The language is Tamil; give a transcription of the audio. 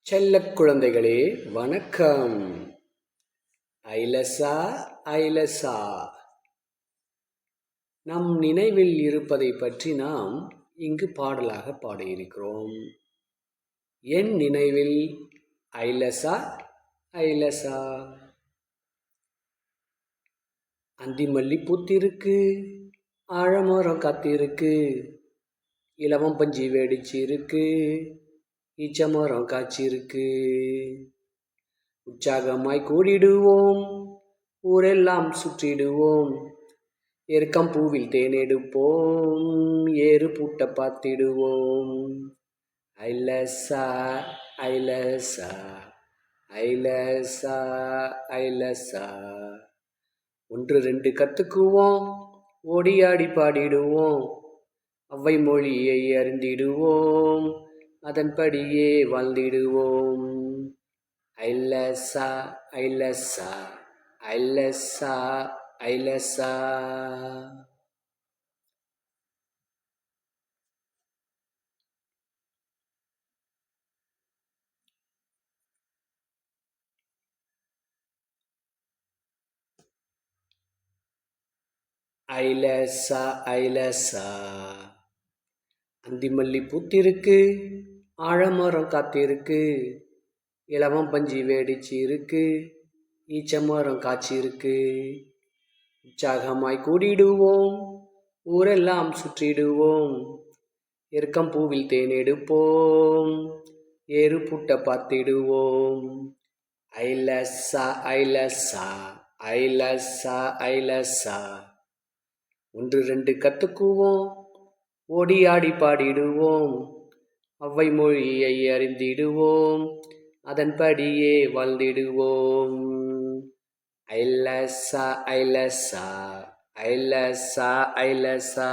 செல்லக் குழந்தைகளே வணக்கம். ஐலசா ஐலசா. நம் நினைவில் இருப்பதை பற்றி நாம் இங்கு பாடலாக பாடியிருக்கிறோம். என் நினைவில் ஐலசா ஐலசா. அந்திமல்லி பூத்திருக்கு, ஆழமரம் காத்திருக்கு, இலவம் பஞ்சி வெடிச்சு இருக்கு, ஈச்சமரம் காய்ச்சிருக்கு. உற்சாகமாய் கூடிடுவோம், ஊரெல்லாம் சுற்றிடுவோம், எருக்கம் பூவில் தேனெடுப்போம், ஏறு பூட்ட பார்த்திடுவோம். ஐலசா ஐலசா ஐலசா ஐலசா. 1 2 கத்துக்குவோம், ஓடியாடி பாடிடுவோம், அவ்வை மொழியை அறிந்திடுவோம், அதன்படியே வாழ்ந்திடுவோம். ஐலசா ஐலசா ஐலசா ஐலசா. ஐலசா ஐலசா. அந்திமல்லி பூத்திருக்கு, ஆழமரம் காத்திருக்கு, இலவம் பஞ்சி வெடிச்சு இருக்கு, ஈச்சமரம் காய்ச்சிருக்கு. உற்சாகமாய் கூடிடுவோம், ஊரெல்லாம் சுற்றிடுவோம், எருக்கம் பூவில் தேனெடுப்போம், ஏறு பூட்ட பார்த்திடுவோம். ஐலசா ஐலசா ஐலசா ஐலசா. 1 2 கத்துக்குவோம், ஓடி ஆடி பாடிடுவோம், அவ்வை மொழியை அறிந்திடுவோம், அதன்படியே வாழ்ந்திடுவோம். ஐலசா ஐலசா ஐலசா ஐலசா.